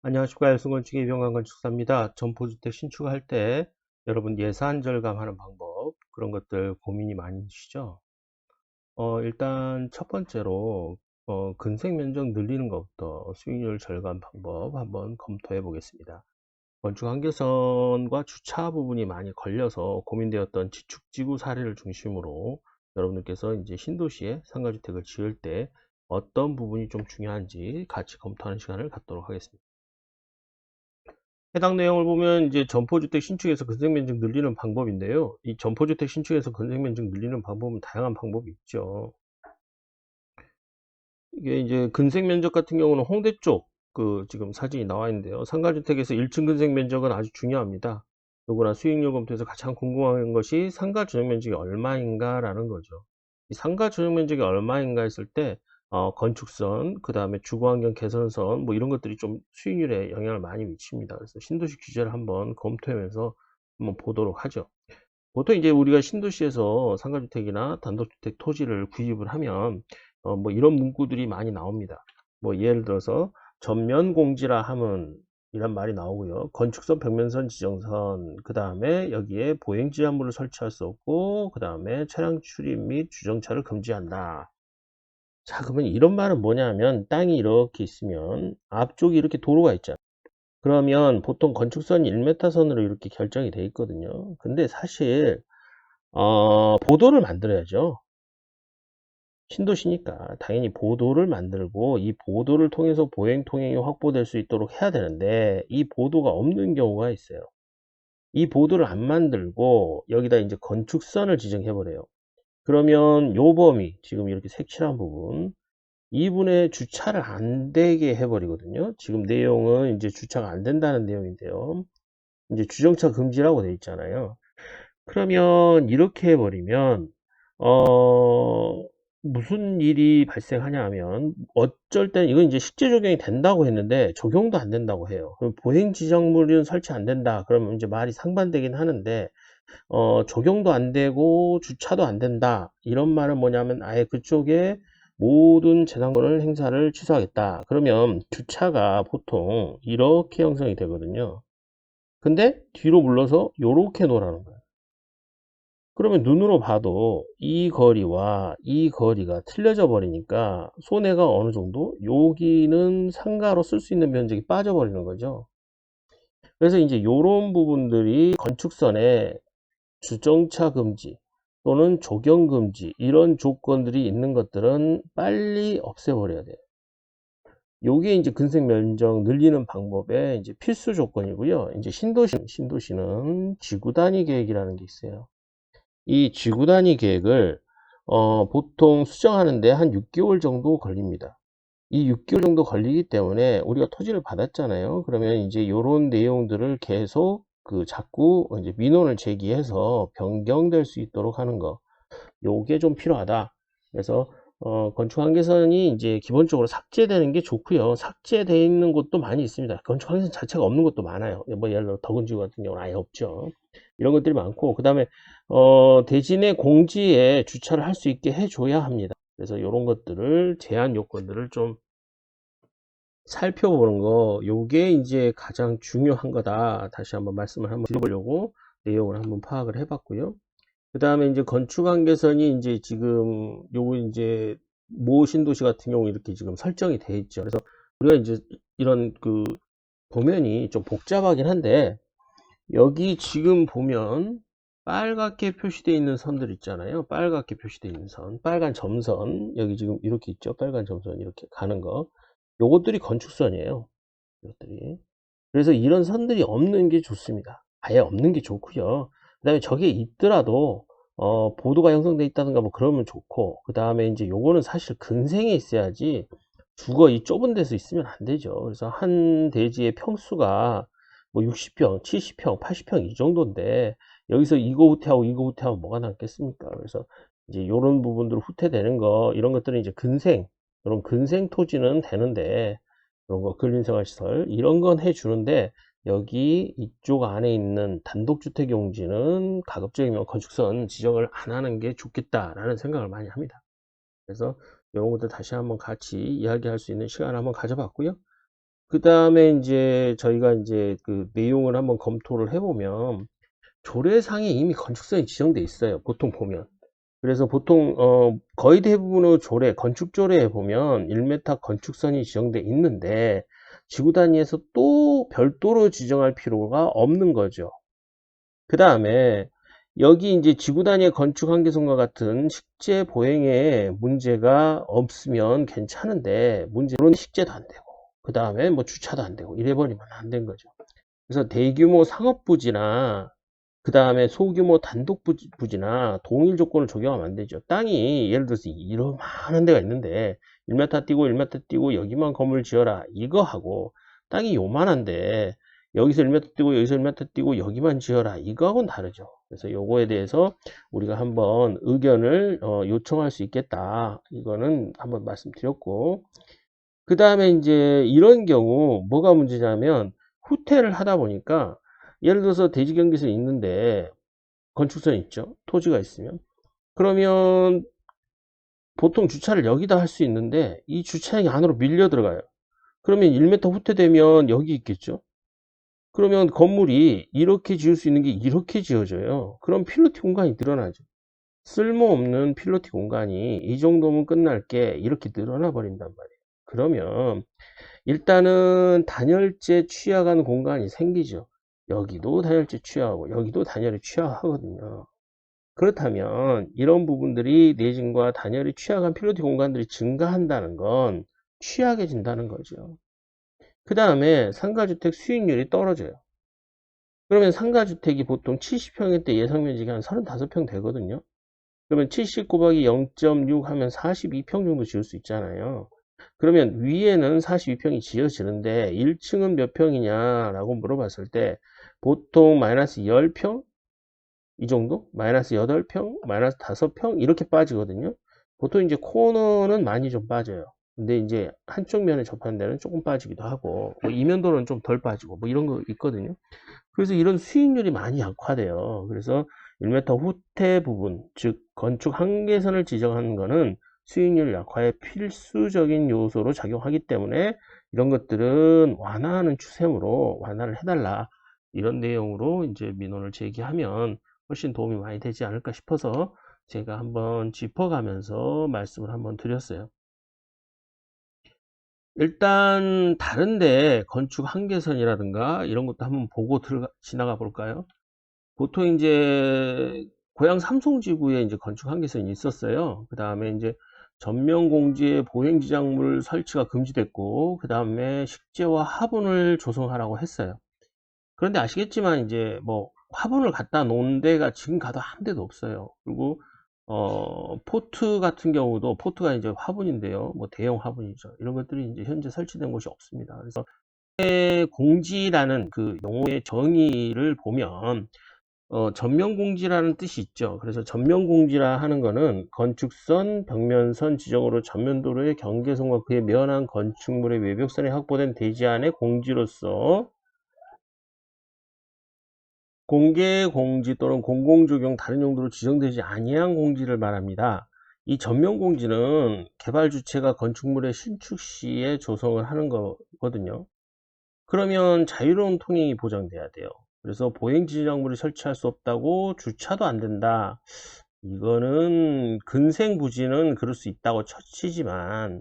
안녕하십니까. 일승건축의 이병관 건축사입니다. 점포주택 신축할 때 여러분 예산 절감하는 방법 그런 것들 고민이 많으시죠? 일단 첫 번째로 근생 면적 늘리는 것부터 수익률 절감 방법 한번 검토해 보겠습니다. 건축 한계선과 주차 부분이 많이 걸려서 고민되었던 지축지구 사례를 중심으로 여러분들께서 이제 신도시에 상가주택을 지을 때 어떤 부분이 좀 중요한지 같이 검토하는 시간을 갖도록 하겠습니다. 해당 내용을 보면 이제 점포주택 신축에서 건설면적 늘리는 방법인데요. 이 점포주택 신축에서 건설면적 늘리는 방법은 다양한 방법이 있죠. 이게 이제 근생면적 같은 경우는 홍대 쪽 그 지금 사진이 나와 있는데요. 상가주택에서 1층 근생면적은 아주 중요합니다. 누구나 수익률 검토에서 가장 궁금한 것이 상가 전용면적이 얼마인가라는 거죠. 이 상가 전용면적이 얼마인가 했을 때 건축선, 그 다음에 주거환경 개선선 뭐 이런 것들이 좀 수익률에 영향을 많이 미칩니다. 그래서 신도시 규제를 한번 검토하면서 한번 보도록 하죠. 보통 이제 우리가 신도시에서 상가주택이나 단독주택 토지를 구입을 하면 뭐 이런 문구들이 많이 나옵니다. 뭐 예를 들어서 전면 공지라 함은 이란 말이 나오고요. 건축선 벽면선 지정선, 그 다음에 여기에 보행지하물을 설치할 수 없고, 그 다음에 차량 출입 및 주정차를 금지한다. 자, 그러면 이런 말은 뭐냐면 땅이 이렇게 있으면 앞쪽에 이렇게 도로가 있잖아요. 그러면 보통 건축선이 1m 선으로 이렇게 결정이 돼 있거든요. 근데 사실 보도를 만들어야죠. 신도시니까 당연히 보도를 만들고 이 보도를 통해서 보행 통행이 확보될 수 있도록 해야 되는데 이 보도가 없는 경우가 있어요. 이 보도를 안 만들고 여기다 이제 건축선을 지정해 버려요. 그러면 요 범위 지금 이렇게 색칠한 부분 이 분에 주차를 안 되게 해 버리거든요. 지금 내용은 이제 주차가 안 된다는 내용인데요. 이제 주정차 금지라고 돼 있잖아요. 그러면 이렇게 해버리면 무슨 일이 발생하냐 하면 어쩔 땐 이건 이제 실제 적용이 된다고 했는데 적용도 안 된다고 해요. 그럼 보행 지정물은 설치 안 된다. 그러면 이제 말이 상반되긴 하는데 적용도 안 되고 주차도 안 된다. 이런 말은 뭐냐면 아예 그쪽에 모든 재산권을 행사를 취소하겠다. 그러면 주차가 보통 이렇게 형성이 되거든요. 근데 뒤로 물러서 이렇게 놓으라는 거예요. 그러면 눈으로 봐도 이 거리와 이 거리가 틀려져 버리니까 손해가 어느 정도 여기는 상가로 쓸 수 있는 면적이 빠져 버리는 거죠. 그래서 이제 요런 부분들이 건축선에 주정차 금지 또는 조경 금지 이런 조건들이 있는 것들은 빨리 없애버려야 돼요. 요게 이제 근생 면적 늘리는 방법의 이제 필수 조건이고요. 이제 신도시는 지구 단위 계획이라는 게 있어요. 이 지구 단위 계획을 보통 수정하는데 한 6개월 정도 걸립니다. 이 6개월 정도 걸리기 때문에 우리가 토지를 받았잖아요. 그러면 이제 이런 내용들을 계속 자꾸 이제 민원을 제기해서 변경될 수 있도록 하는 거. 요게 좀 필요하다. 그래서 건축 한계선이 이제 기본적으로 삭제되는 게 좋고요. 삭제되어 있는 곳도 많이 있습니다. 건축 한계선 자체가 없는 곳도 많아요. 뭐 예를 들어 덕은지구 같은 경우는 아예 없죠. 이런 것들이 많고 그 다음에 대진의 공지에 주차를 할 수 있게 해줘야 합니다. 그래서 이런 것들을 제한 요건들을 좀 살펴보는 거 요게 이제 가장 중요한 거다. 다시 한번 말씀을 한번 드려보려고 내용을 한번 파악을 해봤고요. 그 다음에 이제 건축 한계선이 이제 지금 요거 이제 모 신도시 같은 경우 이렇게 지금 설정이 돼 있죠. 그래서 우리가 이제 이런 도면이 좀 복잡하긴 한데 여기 지금 보면 빨갛게 표시되어 있는 선들 있잖아요. 빨갛게 표시되어 있는 선, 빨간 점선 여기 지금 이렇게 있죠. 빨간 점선 이렇게 가는 거 요것들이 건축선이에요. 이것들이. 그래서 이런 선들이 없는 게 좋습니다. 아예 없는 게 좋고요. 그 다음에 저게 있더라도 보도가 형성돼 있다든가 뭐 그러면 좋고 그 다음에 이제 요거는 사실 근생에 있어야지 주거 이 좁은 데서 있으면 안 되죠. 그래서 한 대지의 평수가 뭐 60평, 70평, 80평 이 정도인데 여기서 이거 후퇴하고 이거 후퇴하고 뭐가 남겠습니까? 그래서 이제 요런 부분들 후퇴되는 거 이런 것들은 이제 근생 이런 근생 토지는 되는데 그런 거 근린생활시설 이런 건 해주는데 여기 이쪽 안에 있는 단독주택 용지는 가급적이면 건축선 지정을 안 하는 게 좋겠다라는 생각을 많이 합니다. 그래서 이런 것들 다시 한번 같이 이야기할 수 있는 시간을 한번 가져봤고요. 그 다음에 이제 저희가 이제 그 내용을 한번 검토를 해보면 조례상에 이미 건축성이 지정돼 있어요. 보통 보면. 그래서 보통 거의 대부분의 조례, 건축 조례에 보면 1m 건축선이 지정돼 있는데 지구 단위에서 또 별도로 지정할 필요가 없는 거죠. 그 다음에 여기 이제 지구 단위의 건축 한계선과 같은 식재 보행에 문제가 없으면 괜찮은데 문제는 식재도 안 되고 그 다음에 뭐 주차도 안 되고 이래버리면 안 된 거죠. 그래서 대규모 상업부지나 그 다음에 소규모 단독부지나 동일 조건을 적용하면 안 되죠. 땅이 예를 들어서 이런 많은 데가 있는데 1m 띄고 1m 띄고 여기만 건물 지어라 이거 하고 땅이 요만한데 여기서 1m 띄고 여기서 1m 띄고 여기만 지어라 이거하고는 다르죠. 그래서 요거에 대해서 우리가 한번 의견을 요청할 수 있겠다. 이거는 한번 말씀드렸고 그 다음에 이제 이런 경우 뭐가 문제냐면 후퇴를 하다 보니까 예를 들어서 대지경계선이 있는데 건축선이 있죠. 토지가 있으면 그러면 보통 주차를 여기다 할 수 있는데 이 주차장이 안으로 밀려 들어가요. 그러면 1m 후퇴되면 여기 있겠죠. 그러면 건물이 이렇게 지을 수 있는 게 이렇게 지어져요. 그럼 필로티 공간이 늘어나죠. 쓸모없는 필로티 공간이 이 정도면 끝날 게 이렇게 늘어나 버린단 말이에요. 그러면 일단은 단열재 취약한 공간이 생기죠. 여기도 단열재 취약하고 여기도 단열이 취약하거든요. 그렇다면 이런 부분들이 내진과 단열이 취약한 필로티 공간들이 증가한다는 건 취약해진다는 거죠. 그 다음에 상가주택 수익률이 떨어져요. 그러면 상가주택이 보통 70평일 때 예상면적이 한 35평 되거든요. 그러면 70 곱하기 0.6 하면 42평 정도 지을 수 있잖아요. 그러면 위에는 42평이 지어지는데 1층은 몇 평이냐라고 물어봤을 때 보통 마이너스 10평 이 정도? 마이너스 8평, 마이너스 5평 이렇게 빠지거든요. 보통 이제 코너는 많이 좀 빠져요. 근데 이제 한쪽 면에 접한 데는 조금 빠지기도 하고 뭐 이면도로는 좀 덜 빠지고 뭐 이런 거 있거든요. 그래서 이런 수익률이 많이 약화돼요. 그래서 1m 후퇴 부분, 즉 건축 한계선을 지정하는 거는 수익률 약화에 필수적인 요소로 작용하기 때문에 이런 것들은 완화하는 추세로 완화를 해달라. 이런 내용으로 이제 민원을 제기하면 훨씬 도움이 많이 되지 않을까 싶어서 제가 한번 짚어가면서 말씀을 한번 드렸어요. 일단 다른데 건축 한계선이라든가 이런 것도 한번 보고 지나가 볼까요? 보통 이제 고향 삼송지구에 이제 건축 한계선이 있었어요. 그 다음에 이제 전면 공지에 보행지장물 설치가 금지됐고 그 다음에 식재와 화분을 조성하라고 했어요. 그런데 아시겠지만 이제 뭐 화분을 갖다 놓은 데가 지금 가도 한 대도 없어요. 그리고 포트 같은 경우도 포트가 이제 화분인데요. 뭐 대형 화분이죠. 이런 것들이 이제 현재 설치된 곳이 없습니다. 그래서 공지라는 그 용어의 정의를 보면 전면공지라는 뜻이 있죠. 그래서 전면공지라 하는 거는 건축선, 벽면선 지정으로 전면도로의 경계선과 그에 면한 건축물의 외벽선에 확보된 대지 안의 공지로서 공개 공지 또는 공공조경 다른 용도로 지정되지 아니한 공지를 말합니다. 이 전면 공지는 개발 주체가 건축물의 신축 시에 조성을 하는 거거든요. 그러면 자유로운 통행이 보장돼야 돼요. 그래서 보행 지정물을 설치할 수 없다고 주차도 안 된다. 이거는 근생 부지는 그럴 수 있다고 치지만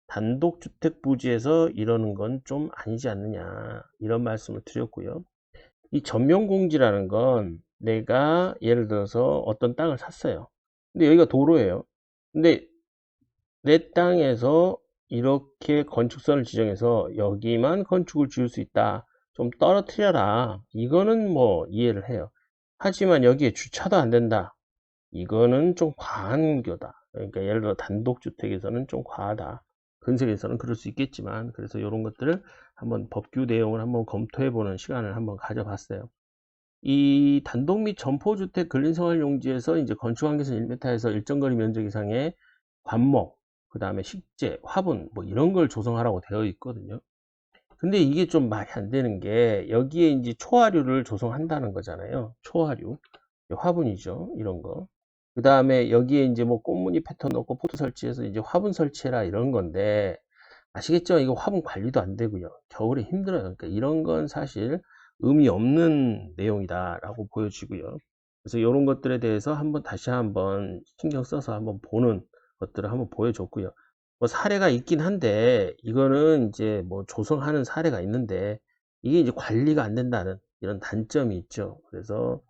단독주택 부지에서 이러는 건 좀 아니지 않느냐 이런 말씀을 드렸고요. 이 전면공지라는 건 내가 예를 들어서 어떤 땅을 샀어요. 근데 여기가 도로예요. 근데 내 땅에서 이렇게 건축선을 지정해서 여기만 건축을 지을 수 있다. 좀 떨어뜨려라. 이거는 뭐 이해를 해요. 하지만 여기에 주차도 안 된다. 이거는 좀 과한 교다. 그러니까 예를 들어 단독주택에서는 좀 과하다. 근생에서는 그럴 수 있겠지만 그래서 이런 것들을 한번 법규 내용을 한번 검토해 보는 시간을 한번 가져봤어요. 이 단독 및 점포주택 근린생활용지에서 이제 건축한계선 1m에서 일정 거리 면적 이상의 관목, 그 다음에 식재, 화분 뭐 이런 걸 조성하라고 되어 있거든요. 근데 이게 좀 말이 안 되는 게 여기에 이제 초화류를 조성한다는 거잖아요. 초화류, 화분이죠. 이런 거. 그 다음에 여기에 이제 뭐 꽃무늬 패턴 넣고 포트 설치해서 이제 화분 설치해라 이런 건데 아시겠죠? 이거 화분 관리도 안 되고요. 겨울에 힘들어요. 그러니까 이런 건 사실 의미 없는 내용이다라고 보여지고요. 그래서 이런 것들에 대해서 다시 한번 신경 써서 한번 보는 것들을 한번 보여줬고요. 뭐 사례가 있긴 한데 이거는 이제 뭐 조성하는 사례가 있는데 이게 이제 관리가 안 된다는 이런 단점이 있죠. 그래서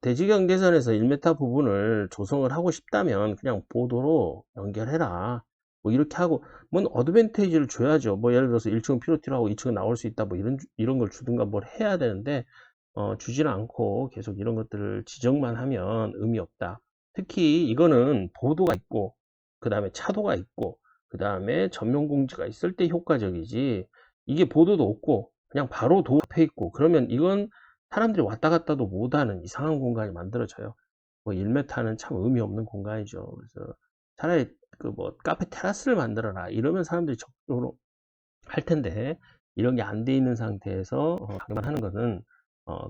대지경계선에서 1m 부분을 조성을 하고 싶다면 그냥 보도로 연결해라. 뭐 이렇게 하고 뭔 어드밴티지를 줘야죠. 뭐 예를 들어서 1층은 피로티로 하고 2층은 나올 수 있다. 뭐 이런 걸 주든가 뭘 해야 되는데 주지는 않고 계속 이런 것들을 지적만 하면 의미 없다. 특히 이거는 보도가 있고 그 다음에 차도가 있고 그 다음에 전면 공지가 있을 때 효과적이지, 이게 보도도 없고 그냥 바로 도 앞에 있고 그러면 이건 사람들이 왔다 갔다도 못하는 이상한 공간이 만들어져요. 뭐 1m는 참 의미 없는 공간이죠. 그래서 차라리 그 뭐 카페 테라스를 만들어라 이러면 사람들이 적극적으로 할 텐데, 이런 게 안 돼 있는 상태에서 가게만 하는 것은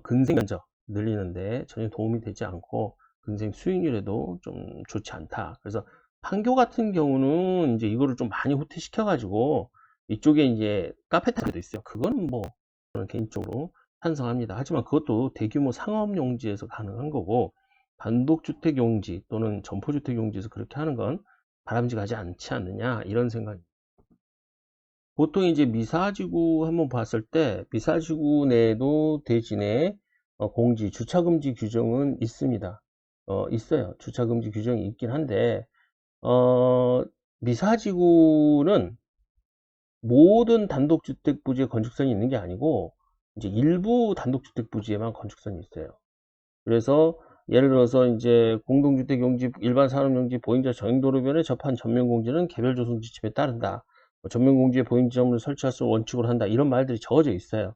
근생 면적 늘리는데 전혀 도움이 되지 않고 근생 수익률에도 좀 좋지 않다. 그래서 판교 같은 경우는 이제 이거를 좀 많이 후퇴시켜 가지고 이쪽에 이제 카페 타도 있어요. 그거는 뭐 저는 개인적으로 찬성합니다. 하지만 그것도 대규모 상업 용지에서 가능한 거고, 단독주택 용지 또는 점포주택 용지에서 그렇게 하는 건 바람직하지 않지 않느냐 이런 생각이. 보통 이제 미사지구 한번 봤을 때 미사지구 내에도 대지 내 공지 주차금지 규정은 있습니다. 있어요. 주차금지 규정이 있긴 한데 미사지구는 모든 단독주택 부지에 건축선이 있는 게 아니고 이제 일부 단독주택 부지에만 건축선이 있어요. 그래서 예를 들어서 이제 공동주택 용지, 일반 산업 용지, 보행자 전용도로변에 접한 전면 공지는 개별 조성 지침에 따른다. 뭐 전면 공지에 보행 지점을 설치할 수 원칙으로 한다. 이런 말들이 적어져 있어요.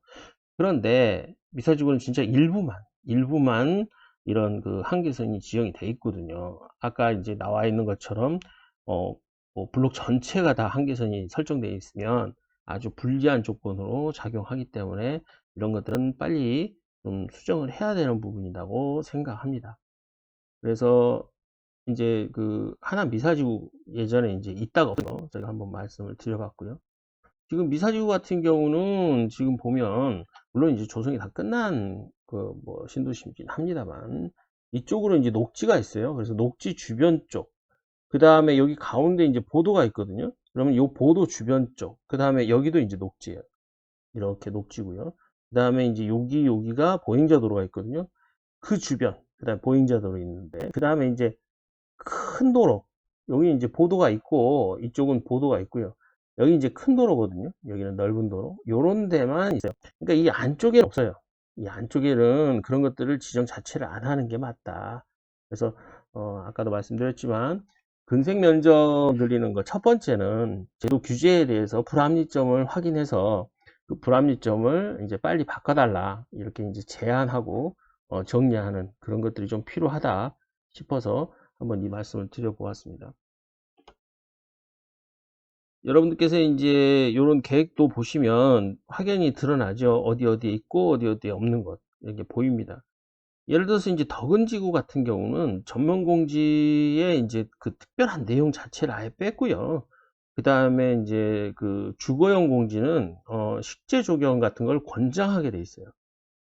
그런데 미사지구는 진짜 일부만 이런 그 한계선이 지정이 돼 있거든요. 아까 이제 나와 있는 것처럼 뭐 블록 전체가 다 한계선이 설정되어 있으면 아주 불리한 조건으로 작용하기 때문에 이런 것들은 빨리 좀 수정을 해야 되는 부분이라고 생각합니다. 그래서 이제 그 하남 미사지구 예전에 이제 있다가 없던 거 제가 한번 말씀을 드려봤고요. 지금 미사지구 같은 경우는 지금 보면 물론 이제 조성이 다 끝난 그 뭐 신도시이긴 합니다만 이쪽으로 이제 녹지가 있어요. 그래서 녹지 주변 쪽, 그 다음에 여기 가운데 이제 보도가 있거든요. 그러면 이 보도 주변 쪽, 그 다음에 여기도 이제 녹지예요. 이렇게 녹지고요. 그 다음에 이제 여기가 보행자 도로가 있거든요. 그 주변, 그 다음에 보행자 도로 있는데, 그 다음에 이제 큰 도로, 여기 이제 보도가 있고 이쪽은 보도가 있고요. 여기 이제 큰 도로거든요. 여기는 넓은 도로. 요런 데만 있어요. 그러니까 이 안쪽에는 없어요. 이 안쪽에는 그런 것들을 지정 자체를 안 하는 게 맞다. 그래서 아까도 말씀드렸지만 근생 면적 늘리는 거 첫 번째는 제도 규제에 대해서 불합리점을 확인해서 그 불합리점을 이제 빨리 바꿔달라 이렇게 이제 제안하고 정리하는 그런 것들이 좀 필요하다 싶어서 한번 이 말씀을 드려보았습니다. 여러분들께서 이제 이런 계획도 보시면 확연히 드러나죠. 어디에 있고 어디에 없는 것 이렇게 보입니다. 예를 들어서 이제 덕은지구 같은 경우는 전면 공지에 이제 그 특별한 내용 자체를 아예 뺐고요. 그 다음에 이제 그 주거용 공지는 식재 조경 같은 걸 권장하게 돼 있어요.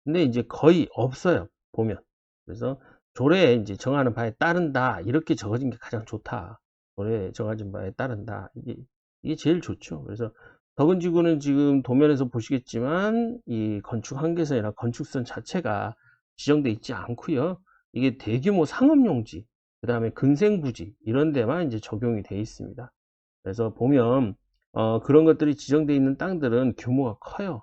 근데 이제 거의 없어요. 보면. 그래서 조례에 이제 정하는 바에 따른다. 이렇게 적어진 게 가장 좋다. 조례에 정해진 바에 따른다. 이게 제일 좋죠. 그래서 덕은지구는 지금 도면에서 보시겠지만 이 건축 한계선이나 건축선 자체가 지정돼 있지 않고요. 이게 대규모 상업용지, 그 다음에 근생부지 이런 데만 이제 적용이 돼 있습니다. 그래서 보면 그런 것들이 지정돼 있는 땅들은 규모가 커요.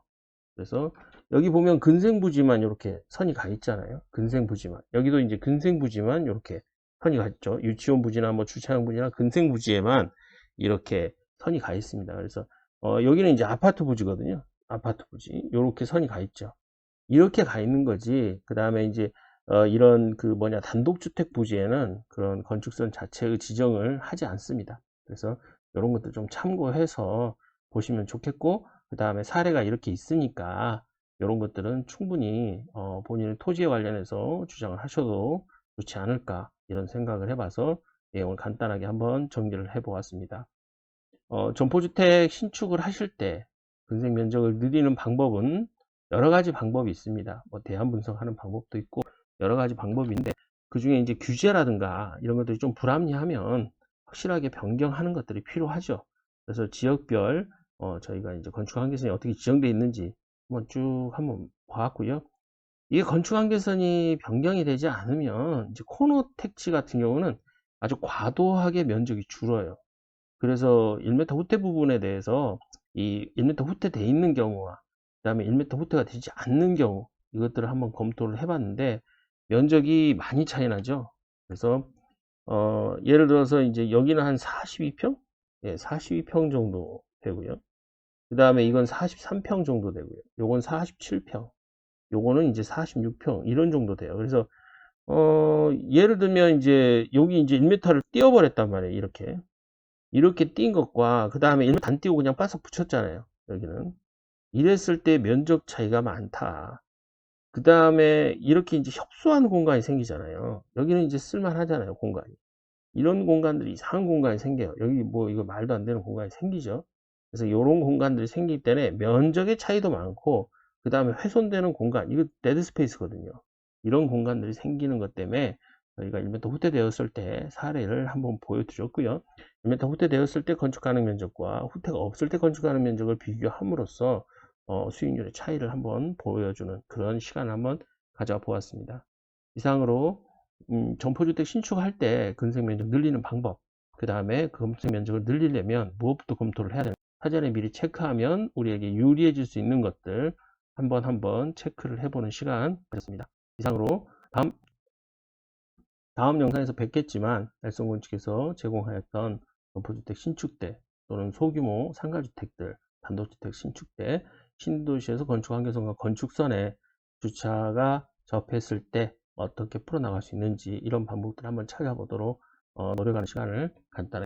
그래서 여기 보면 근생부지만 이렇게 선이 가 있잖아요. 근생부지만. 여기도 이제 근생부지만 이렇게 선이 가 있죠. 유치원 부지나 뭐 주차장 부지나 근생부지에만 이렇게 선이 가 있습니다. 그래서 여기는 이제 아파트 부지거든요. 아파트 부지. 이렇게 선이 가 있죠. 이렇게 가 있는 거지. 그 다음에 이제 이런 그 뭐냐 단독주택 부지에는 그런 건축선 자체의 지정을 하지 않습니다. 그래서 이런 것들 좀 참고해서 보시면 좋겠고, 그 다음에 사례가 이렇게 있으니까 이런 것들은 충분히 본인의 토지에 관련해서 주장을 하셔도 좋지 않을까 이런 생각을 해봐서 내용을 간단하게 한번 정리를 해 보았습니다. 점포주택 신축을 하실 때 근생 면적을 늘리는 방법은 여러 가지 방법이 있습니다. 뭐 대안 분석하는 방법도 있고 여러 가지 방법이 있는데 그 중에 이제 규제라든가 이런 것들이 좀 불합리하면 확실하게 변경하는 것들이 필요하죠. 그래서 지역별 저희가 이제 건축한계선이 어떻게 지정되어 있는지 한번 봐왔고요. 이게 건축한계선이 변경이 되지 않으면 이제 코너 택지 같은 경우는 아주 과도하게 면적이 줄어요. 그래서 1m 후퇴 부분에 대해서 이 1m 후퇴돼 있는 경우와 그 다음에 1m 후퇴가 되지 않는 경우 이것들을 한번 검토를 해봤는데 면적이 많이 차이 나죠. 그래서 예를 들어서 이제 여기는 한 42평? 예, 42평 정도 되고요. 그 다음에 이건 43평 정도 되고요. 요건 47평. 요거는 이제 46평 이런 정도 돼요. 그래서 예를 들면 이제 여기 이제 1m를 띄워버렸단 말이에요. 이렇게 띈 것과 그 다음에 1m 안 띄우고 그냥 바싹 붙였잖아요. 여기는 이랬을 때 면적 차이가 많다. 그 다음에 이렇게 이제 협소한 공간이 생기잖아요. 여기는 이제 쓸만하잖아요, 공간이. 이런 공간들이 이상한 공간이 생겨요. 여기 뭐 이거 말도 안 되는 공간이 생기죠. 그래서 이런 공간들이 생기기 때문에 면적의 차이도 많고 그 다음에 훼손되는 공간, 이거 데드 스페이스거든요. 이런 공간들이 생기는 것 때문에 저희가 1m 후퇴되었을 때 사례를 한번 보여드렸고요. 1m 후퇴되었을 때 건축 가능 면적과 후퇴가 없을 때 건축 가능 면적을 비교함으로써 수익률의 차이를 한번 보여주는 그런 시간을 한번 가져보았습니다. 이상으로 점포주택 신축할 때 근생 면적 늘리는 방법, 그 다음에 그 근생 면적을 늘리려면 무엇부터 검토를 해야 되는가, 사전에 미리 체크하면 우리에게 유리해질 수 있는 것들 한번 체크를 해보는 시간 되었습니다. 이상으로 다음 영상에서 뵙겠지만 날성건축에서 제공하였던 점포주택 신축 때 또는 소규모 상가주택들, 단독주택 신축 때 신도시에서 건축환경성과 건축선에 주차가 접했을 때 어떻게 풀어나갈 수 있는지 이런 방법들을 한번 찾아보도록 노력하는 시간을 간단하게